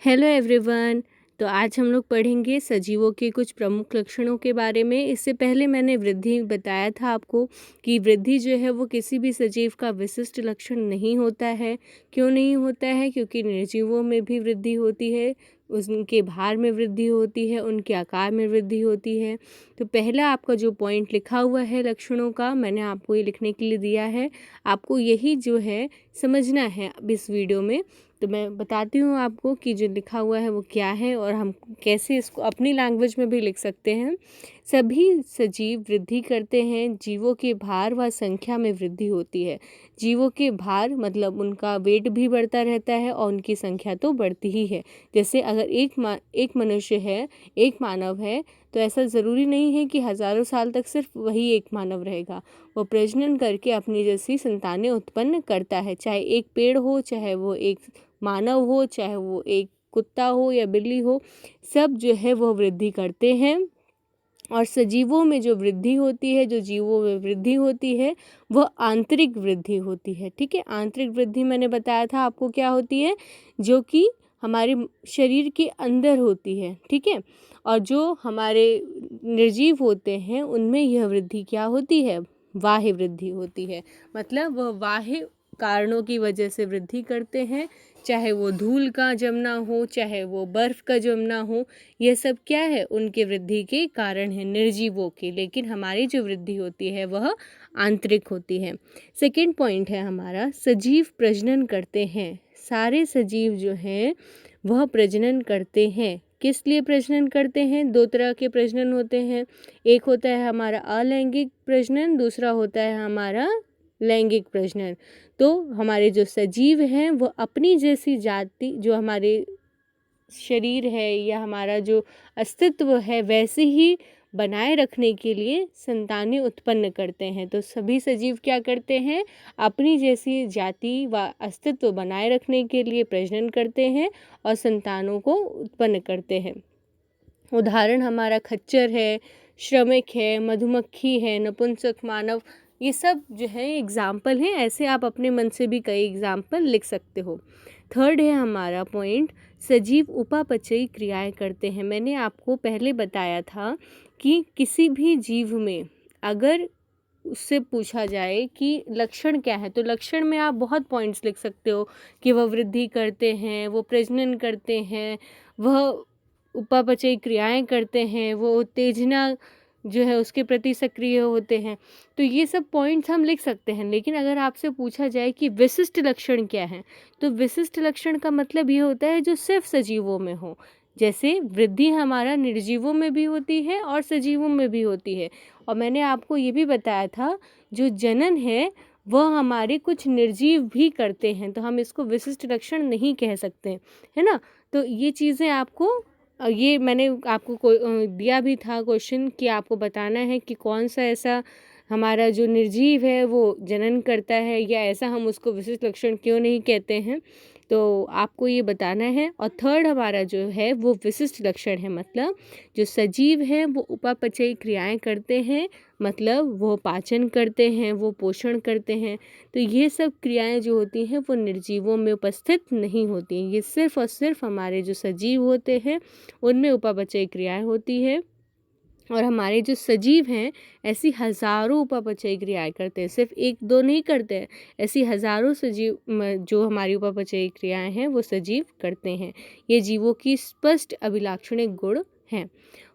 Hello everyone. तो आज हम लोग पढ़ेंगे सजीवों के कुछ प्रमुख लक्षणों के बारे में। इससे पहले मैंने वृद्धि बताया था आपको कि वृद्धि जो है वो किसी भी सजीव का विशिष्ट लक्षण नहीं होता है। क्यों नहीं होता है? क्योंकि निर्जीवों में भी वृद्धि होती है, उनके भार में वृद्धि होती है, उनके आकार में वृद्धि होती है। तो पहला आपका जो पॉइंट लिखा हुआ है लक्षणों का, मैंने आपको ये लिखने के लिए दिया है। आपको यही जो है समझना है अब इस वीडियो में। तो मैं बताती हूँ आपको कि जो लिखा हुआ है वो क्या है और हम कैसे इसको अपनी लैंग्वेज में भी लिख सकते हैं। सभी सजीव वृद्धि करते हैं, जीवों के भार व संख्या में वृद्धि होती है। जीवों के भार मतलब उनका वेट भी बढ़ता रहता है और उनकी संख्या तो बढ़ती ही है। जैसे अगर एक मनुष्य है, एक मानव है, तो ऐसा ज़रूरी नहीं है कि हज़ारों साल तक सिर्फ वही एक मानव रहेगा। वो प्रजनन करके अपनी जैसी संतानें उत्पन्न करता है, चाहे एक पेड़ हो, चाहे वो एक मानव हो, चाहे वो एक कुत्ता हो या बिल्ली हो, सब जो है वो वृद्धि करते हैं। और सजीवों में जो वृद्धि होती है, जो जीवों में वृद्धि होती है, वह आंतरिक वृद्धि होती है। ठीक है, आंतरिक वृद्धि मैंने बताया था आपको क्या होती है, जो कि हमारे शरीर के अंदर होती है। ठीक है, और जो हमारे निर्जीव होते हैं उनमें यह वृद्धि क्या होती है, बाह्य वृद्धि होती है। मतलब वह बाह्य कारणों की वजह से वृद्धि करते हैं, चाहे वो धूल का जमना हो, चाहे वो बर्फ़ का जमना हो, यह सब क्या है, उनके वृद्धि के कारण है निर्जीवों के। लेकिन हमारी जो वृद्धि होती है वह आंतरिक होती है। सेकंड पॉइंट है हमारा, सजीव प्रजनन करते हैं। सारे सजीव जो हैं वह प्रजनन करते हैं। किस लिए प्रजनन करते हैं? दो तरह के प्रजनन होते हैं। एक होता है हमारा अलैंगिक प्रजनन, दूसरा होता है हमारा लैंगिक प्रजनन। तो हमारे जो सजीव हैं वो अपनी जैसी जाति, जो हमारे शरीर है या हमारा जो अस्तित्व है, वैसे ही बनाए रखने के लिए संतानें उत्पन्न करते हैं। तो सभी सजीव क्या करते हैं, अपनी जैसी जाति व अस्तित्व बनाए रखने के लिए प्रजनन करते हैं और संतानों को उत्पन्न करते हैं। उदाहरण हमारा खच्चर है, श्रमिक है, मधुमक्खी है, नपुंसक मानव, ये सब जो है एग्जाम्पल हैं। ऐसे आप अपने मन से भी कई एग्जाम्पल लिख सकते हो। थर्ड है हमारा पॉइंट, सजीव उपापचयी क्रियाएं करते हैं। मैंने आपको पहले बताया था कि किसी भी जीव में अगर उससे पूछा जाए कि लक्षण क्या है, तो लक्षण में आप बहुत पॉइंट्स लिख सकते हो कि वह वृद्धि करते हैं, वो प्रजनन करते हैं, वह उपापचयी क्रियाएं करते हैं, वो उत्तेजना जो है उसके प्रति सक्रिय होते हैं। तो ये सब पॉइंट्स हम लिख सकते हैं। लेकिन अगर आपसे पूछा जाए कि विशिष्ट लक्षण क्या है, तो विशिष्ट लक्षण का मतलब ये होता है जो सिर्फ सजीवों में हो। जैसे वृद्धि हमारा निर्जीवों में भी होती है और सजीवों में भी होती है। और मैंने आपको ये भी बताया था जो जनन है वह हमारे कुछ निर्जीव भी करते हैं, तो हम इसको विशिष्ट लक्षण नहीं कह सकते, है ना। तो ये चीज़ें आपको ये मैंने आपको दिया भी था क्वेश्चन कि आपको बताना है कि कौन सा ऐसा हमारा जो निर्जीव है वो जनन करता है, या ऐसा हम उसको विशिष्ट लक्षण क्यों नहीं कहते हैं, तो आपको ये बताना है। और थर्ड हमारा जो है वो विशिष्ट लक्षण है, मतलब जो सजीव है वो उपापचयी क्रियाएं करते हैं, मतलब वो पाचन करते हैं, वो पोषण करते हैं। तो ये सब क्रियाएं जो होती हैं वो निर्जीवों में उपस्थित नहीं होती हैं। ये सिर्फ और सिर्फ हमारे जो सजीव होते हैं उनमें उपापचयी क्रियाएं होती है। और हमारे जो सजीव हैं ऐसी हज़ारों उपापचयी क्रियाएं करते हैं, सिर्फ एक दो नहीं करते हैं, ऐसी हज़ारों सजीव जो हमारी उपापचयी क्रियाएं हैं वो सजीव करते हैं। ये जीवों की स्पष्ट अभिलाक्षणिक गुण हैं।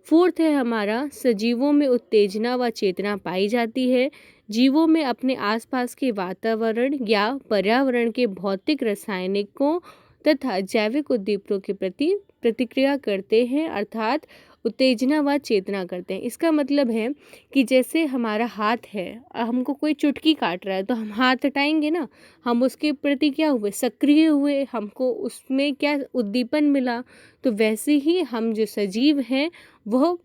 फोर्थ है हमारा, सजीवों में उत्तेजना व चेतना पाई जाती है। जीवों में अपने आसपास के वातावरण या पर्यावरण के भौतिक, रासायनिकों तथा जैविक उद्दीपकों के प्रति प्रतिक्रिया करते हैं, अर्थात उत्तेजना व चेतना करते हैं। इसका मतलब है कि जैसे हमारा हाथ है, हमको कोई चुटकी काट रहा है तो हम हाथ हटाएंगे ना, हम उसके प्रति क्या हुए, सक्रिय हुए, हमको उसमें क्या उद्दीपन मिला। तो वैसे ही हम जो सजीव हैं वह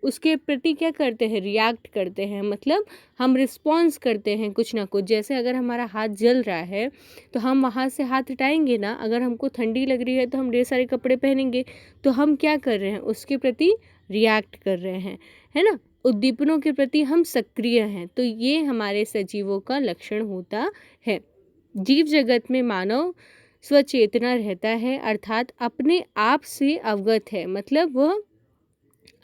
उसके प्रति क्या करते हैं, रिएक्ट करते हैं, मतलब हम रिस्पॉन्स करते हैं कुछ ना कुछ। जैसे अगर हमारा हाथ जल रहा है तो हम वहाँ से हाथ हटाएंगे ना, अगर हमको ठंडी लग रही है तो हम ढेर सारे कपड़े पहनेंगे, तो हम क्या कर रहे हैं, उसके प्रति रिएक्ट कर रहे हैं, है ना, उद्दीपनों के प्रति हम सक्रिय हैं। तो ये हमारे सजीवों का लक्षण होता है। जीव जगत में मानव स्वचेतना रहता है, अर्थात अपने आप से अवगत है, मतलब वह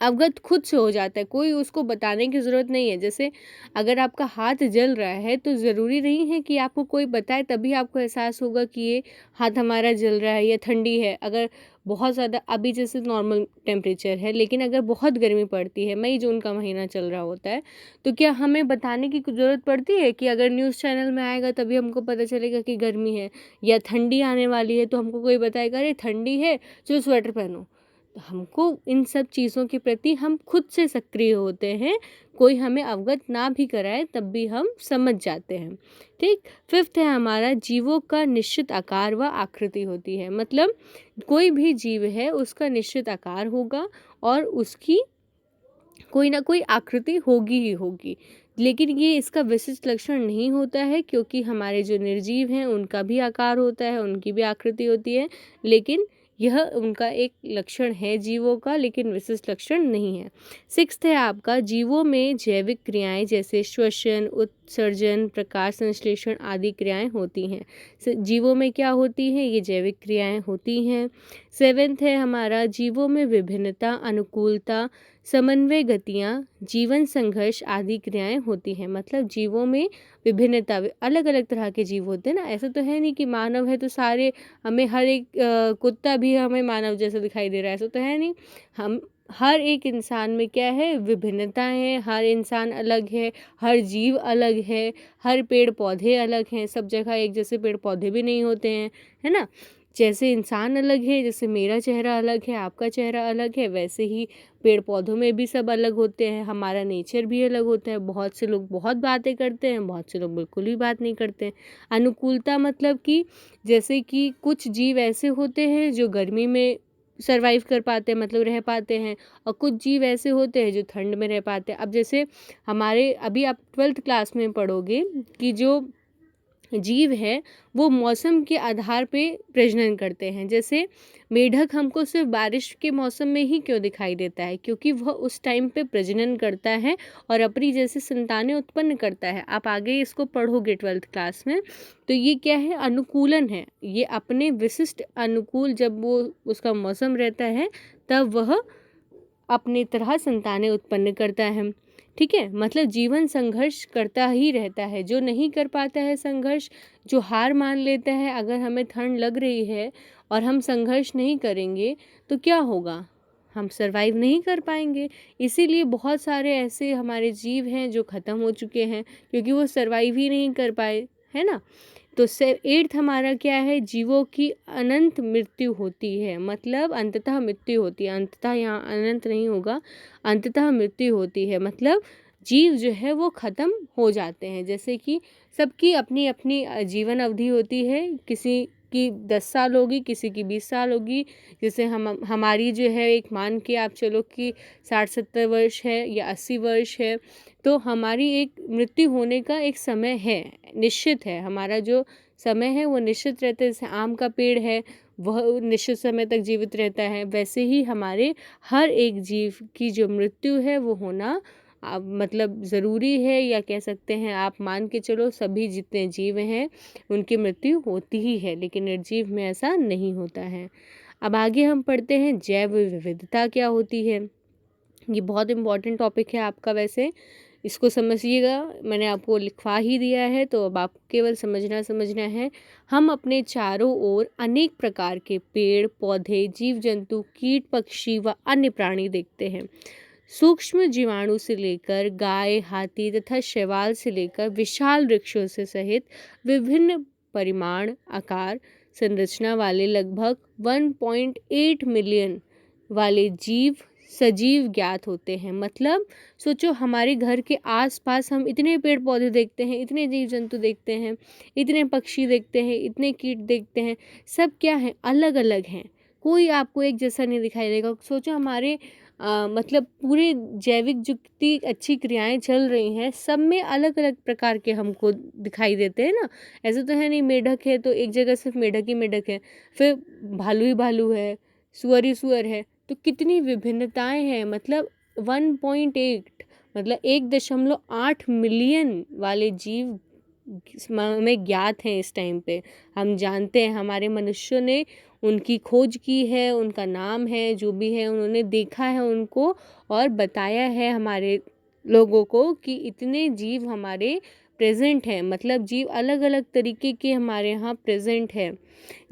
अवगत खुद से हो जाता है, कोई उसको बताने की ज़रूरत नहीं है। जैसे अगर आपका हाथ जल रहा है तो ज़रूरी नहीं है कि आपको कोई बताए तभी आपको एहसास होगा कि ये हाथ हमारा जल रहा है या ठंडी है। अगर बहुत ज़्यादा अभी जैसे नॉर्मल टेम्परेचर है, लेकिन अगर बहुत गर्मी पड़ती है, मई जून का महीना चल रहा होता है, तो क्या हमें बताने की कुछ ज़रूरत पड़ती है कि अगर न्यूज़ चैनल में आएगा तभी हमको पता चलेगा कि गर्मी है या ठंडी आने वाली है, तो हमको कोई बताएगा अरे ठंडी है चलो स्वेटर पहनो। तो हमको इन सब चीज़ों के प्रति हम खुद से सक्रिय होते हैं, कोई हमें अवगत ना भी कराए तब भी हम समझ जाते हैं। ठीक। फिफ्थ है हमारा, जीवों का निश्चित आकार व आकृति होती है, मतलब कोई भी जीव है उसका निश्चित आकार होगा और उसकी कोई ना कोई आकृति होगी ही होगी, लेकिन ये इसका विशिष्ट लक्षण नहीं होता है, क्योंकि हमारे जो निर्जीव हैं उनका भी आकार होता है, उनकी भी आकृति होती है, लेकिन यह उनका एक लक्षण है जीवों का, लेकिन विशिष्ट लक्षण नहीं है। सिक्स्थ है आपका, जीवों में जैविक क्रियाएं जैसे श्वसन, उत्सर्जन, प्रकाश संश्लेषण आदि क्रियाएं होती हैं। जीवों में क्या होती हैं? ये जैविक क्रियाएं होती हैं। सेवेंथ है हमारा, जीवों में विभिन्नता, अनुकूलता, समन्वय, गतियाँ, जीवन संघर्ष आदि क्रियाएं होती हैं। मतलब जीवों में विभिन्नता, अलग अलग तरह के जीव होते हैं ना, ऐसा तो है नहीं कि मानव है तो सारे हमें हर एक कुत्ता भी हमें मानव जैसा दिखाई दे रहा है, ऐसा तो है नहीं। हम हर एक इंसान में क्या है, विभिन्नताएं हैं, हर इंसान अलग है, हर जीव अलग है, हर पेड़ पौधे अलग हैं, सब जगह एक जैसे पेड़ पौधे भी नहीं होते हैं, है ना। जैसे इंसान अलग है, जैसे मेरा चेहरा अलग है, आपका चेहरा अलग है, वैसे ही पेड़ पौधों में भी सब अलग होते हैं, हमारा नेचर भी अलग होता है। बहुत से लोग बहुत बातें करते हैं, बहुत से लोग बिल्कुल भी बात नहीं करते हैं। अनुकूलता मतलब कि जैसे कि कुछ जीव ऐसे होते हैं जो गर्मी में सरवाइव कर पाते हैं, मतलब रह पाते हैं, और कुछ जीव ऐसे होते हैं जो ठंड में रह पाते हैं। अब जैसे हमारे अभी आप 12th क्लास में पढ़ोगे कि जो जीव है वो मौसम के आधार पे प्रजनन करते हैं। जैसे मेढक हमको सिर्फ बारिश के मौसम में ही क्यों दिखाई देता है? क्योंकि वह उस टाइम पे प्रजनन करता है और अपनी जैसे संतानें उत्पन्न करता है। आप आगे इसको पढ़ोगे 12th क्लास में, तो ये क्या है? अनुकूलन है। ये अपने विशिष्ट अनुकूल, जब वो उसका मौसम रहता है तब वह अपनी तरह संतानें उत्पन्न करता है। ठीक है, मतलब जीवन संघर्ष करता ही रहता है। जो नहीं कर पाता है संघर्ष, जो हार मान लेता है, अगर हमें ठंड लग रही है और हम संघर्ष नहीं करेंगे तो क्या होगा? हम सरवाइव नहीं कर पाएंगे। इसीलिए बहुत सारे ऐसे हमारे जीव हैं जो ख़त्म हो चुके हैं, क्योंकि वो सरवाइव ही नहीं कर पाए, है ना। तो 8th हमारा क्या है? जीवों की अनंत मृत्यु होती है, मतलब अंततः मृत्यु होती है। अंततः यहाँ अनंत नहीं होगा, अंततः मृत्यु होती है, मतलब जीव जो है वो ख़त्म हो जाते हैं। जैसे कि सबकी अपनी अपनी जीवन अवधि होती है, किसी की 10 साल होगी, किसी की 20 साल होगी। जैसे हमारी जो है, एक मान के आप चलो कि 60-70 वर्ष है या 80 वर्ष है, तो हमारी एक मृत्यु होने का एक समय है, निश्चित है। हमारा जो समय है वो निश्चित रहता है। जैसे आम का पेड़ है, वह निश्चित समय तक जीवित रहता है, वैसे ही हमारे हर एक जीव की जो मृत्यु है वो होना मतलब ज़रूरी है, या कह सकते हैं आप मान के चलो सभी जितने जीव हैं उनकी मृत्यु होती ही है, लेकिन निर्जीव में ऐसा नहीं होता है। अब आगे हम पढ़ते हैं जैव विविधता क्या होती है। ये बहुत इम्पॉर्टेंट टॉपिक है आपका, वैसे इसको समझिएगा, मैंने आपको लिखवा ही दिया है, तो अब आपको केवल समझना है। हम अपने चारों ओर अनेक प्रकार के पेड़ पौधे, जीव जंतु, कीट पक्षी व अन्य प्राणी देखते हैं। सूक्ष्म जीवाणु से लेकर गाय, हाथी तथा शैवाल से लेकर विशाल वृक्षों से सहित विभिन्न परिमाण, आकार, संरचना वाले लगभग 1.8 मिलियन वाले जीव सजीव ज्ञात होते हैं। मतलब सोचो, हमारे घर के आसपास हम इतने पेड़ पौधे देखते हैं, इतने जीव जंतु देखते हैं, इतने पक्षी देखते हैं, इतने कीट देखते हैं, सब क्या है? अलग अलग हैं, कोई आपको एक जैसा नहीं दिखाई देगा। सोचो हमारे मतलब पूरे जैविक जितनी अच्छी क्रियाएं चल रही हैं, सब में अलग अलग प्रकार के हमको दिखाई देते हैं ना। ऐसा तो है नहीं मेढक है तो एक जगह सिर्फ मेढक ही मेढक है, फिर भालू ही भालू है, सुअर ही सुअर है, तो कितनी विभिन्नताएं हैं। मतलब 1.8 मतलब 1.8 मिलियन वाले जीव हमें ज्ञात हैं। इस टाइम पे हम जानते हैं, हमारे मनुष्यों ने उनकी खोज की है, उनका नाम है, जो भी है उन्होंने देखा है उनको और बताया है हमारे लोगों को कि इतने जीव हमारे प्रेजेंट हैं, मतलब जीव अलग अलग तरीके के हमारे यहाँ प्रेजेंट है।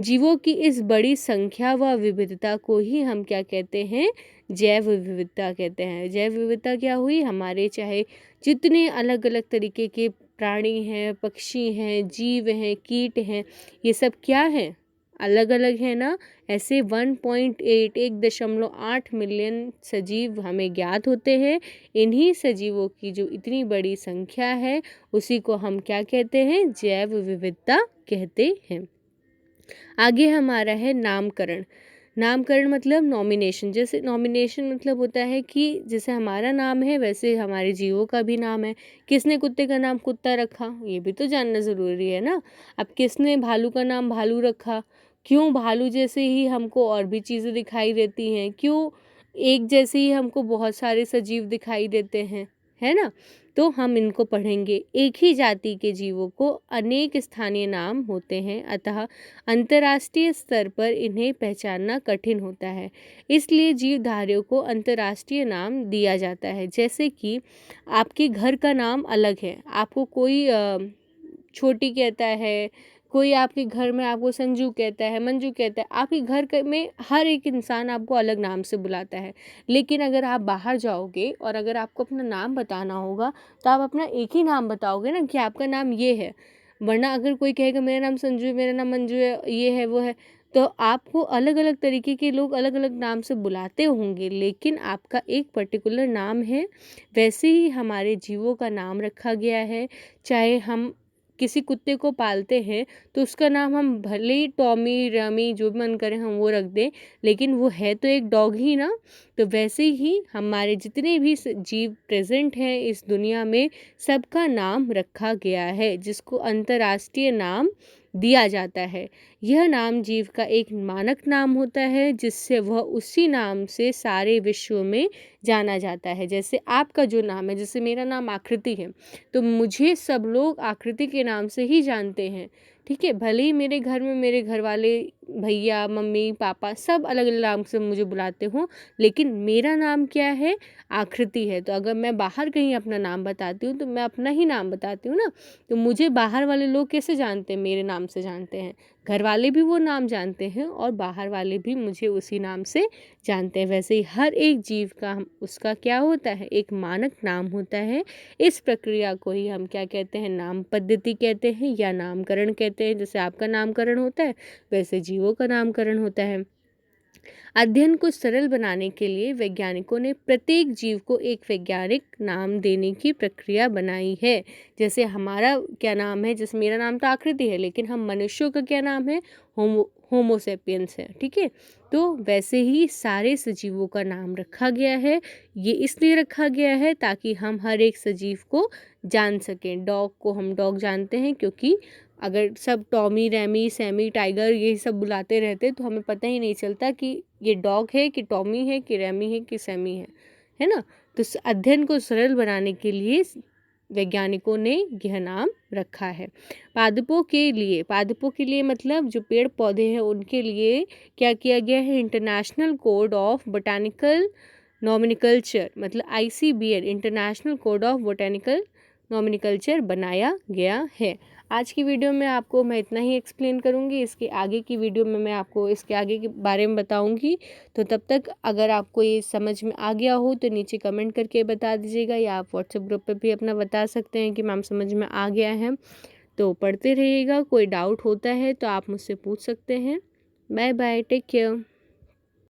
जीवों की इस बड़ी संख्या व विविधता को ही हम क्या कहते हैं, जैव विविधता कहते हैं। जैव विविधता क्या हुई, हमारे चाहे जितने अलग अलग तरीके के प्राणी हैं, पक्षी हैं, जीव हैं, कीट हैं, ये सब क्या है, अलग अलग है ना। ऐसे 1.8 मिलियन सजीव हमें ज्ञात होते हैं। इन्हीं सजीवों की जो इतनी बड़ी संख्या है उसी को हम क्या कहते हैं, जैव विविधता कहते हैं। आगे हमारा है नामकरण। नामकरण मतलब नॉमिनेशन। जैसे नॉमिनेशन मतलब होता है कि जैसे हमारा नाम है वैसे हमारे जीवों का भी नाम है। किसने कुत्ते का नाम कुत्ता रखा, ये भी तो जानना ज़रूरी है ना। अब किसने भालू का नाम भालू रखा, क्यों भालू जैसे ही हमको और भी चीज़ें दिखाई देती हैं, क्यों एक जैसे ही हमको बहुत सारे सजीव दिखाई देते हैं, है ना। तो हम इनको पढ़ेंगे। एक ही जाति के जीवों को अनेक स्थानीय नाम होते हैं, अतः अंतर्राष्ट्रीय स्तर पर इन्हें पहचानना कठिन होता है। इसलिए जीवधारियों को अंतर्राष्ट्रीय नाम दिया जाता है। जैसे कि आपके घर का नाम अलग है, आपको कोई छोटी कहता है, कोई आपके घर में आपको संजू कहता है, मंजू कहता है। आपके घर में हर एक इंसान आपको अलग नाम से बुलाता है। लेकिन अगर आप बाहर जाओगे और अगर आपको अपना नाम बताना होगा तो आप अपना एक ही नाम बताओगे ना कि आपका नाम ये है। वरना अगर कोई कहेगा मेरा नाम संजू है, मेरा नाम मंजू है, ये है वो है, तो आपको अलग अलग तरीके के लोग अलग अलग नाम से बुलाते होंगे, लेकिन आपका एक पर्टिकुलर नाम है। वैसे ही हमारे जीवों का नाम रखा गया है। चाहे हम किसी कुत्ते को पालते हैं तो उसका नाम हम भले ही टॉमी, रमी, जो भी मन करें हम वो रख दें, लेकिन वो है तो एक डॉग ही ना। तो वैसे ही हमारे जितने भी जीव प्रेजेंट हैं इस दुनिया में, सबका नाम रखा गया है, जिसको अंतर्राष्ट्रीय नाम दिया जाता है। यह नाम जीव का एक मानक नाम होता है, जिससे वह उसी नाम से सारे विश्व में जाना जाता है। जैसे आपका जो नाम है, जैसे मेरा नाम आकृति है, तो मुझे सब लोग आकृति के नाम से ही जानते हैं, ठीक है। भले ही मेरे घर में मेरे घर वाले भैया, मम्मी, पापा सब अलग अलग नाम से मुझे बुलाते हों, लेकिन मेरा नाम क्या है, आकृति है। तो अगर मैं बाहर कहीं अपना नाम बताती हूँ तो मैं अपना ही नाम बताती हूँ ना। तो मुझे बाहर वाले लोग कैसे जानते हैं, मेरे नाम से जानते हैं। घर वाले भी वो नाम जानते हैं और बाहर वाले भी मुझे उसी नाम से जानते हैं। वैसे ही हर एक जीव का उसका क्या होता है, एक मानक नाम होता है। इस प्रक्रिया को ही हम क्या कहते हैं, नाम पद्धति कहते हैं या नामकरण कहते हैं। जैसे आपका नामकरण होता है वैसे जीवों का नामकरण होता है। अध्ययन को सरल बनाने के लिए वैज्ञानिकों ने प्रत्येक जीव को एक वैज्ञानिक नाम देने की प्रक्रिया बनाई है। जैसे हमारा क्या नाम है, जैसे मेरा नाम तो आकृति है, लेकिन हम मनुष्यों का क्या नाम है, होमोसेपियंस है, ठीक है। तो वैसे ही सारे सजीवों का नाम रखा गया है। ये इसलिए रखा गया है ताकि हम हर एक सजीव को जान सकें। डॉग को हम डॉग जानते हैं, क्योंकि अगर सब टॉमी, रैमी, सैमी, टाइगर ये सब बुलाते रहते तो हमें पता ही नहीं चलता कि ये डॉग है कि टॉमी है कि रैमी है कि सैमी है ना। तो अध्ययन को सरल बनाने के लिए वैज्ञानिकों ने यह नाम रखा है। पादपों के लिए मतलब जो पेड़ पौधे हैं उनके लिए क्या किया गया है, international code of botanical nomenclature, मतलब ICBN, international code of botanical nomenclature बनाया गया है। आज की वीडियो में आपको मैं इतना ही एक्सप्लेन करूँगी। इसके आगे की वीडियो में मैं आपको इसके आगे के बारे में बताऊँगी। तो तब तक अगर आपको ये समझ में आ गया हो तो नीचे कमेंट करके बता दीजिएगा, या आप व्हाट्सएप ग्रुप पर भी अपना बता सकते हैं कि मैम समझ में आ गया है। तो पढ़ते रहिएगा, कोई डाउट होता है तो आप मुझसे पूछ सकते हैं। Bye bye, take care.